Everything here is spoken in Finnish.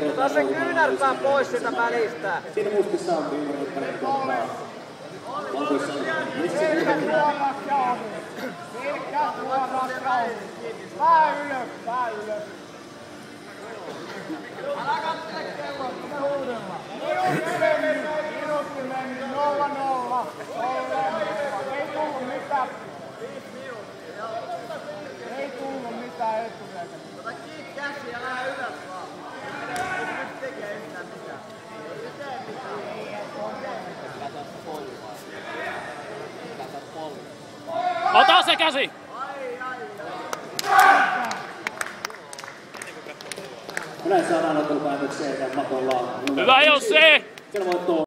Ota se kyynärpää pois sitä välistä. Siinä mustissa on viimeinen valkoissa on. Pelkkä suoraan Jaavi. Pää ylös, pää ylös. Älä katsele kelloa, kun me huudellaan. Minuutti meni, 0-0. Ei tullut mitään. Ei tullut mitään etukäteen. Ota kiinni käsi ja lähde ylös vaan. Ei nyt tekee yhtään mitään. Ei tee mitään. Ota se käsi! Näin saadaan ottelupäätökseen ja makoillaan. Hyvä Jussi!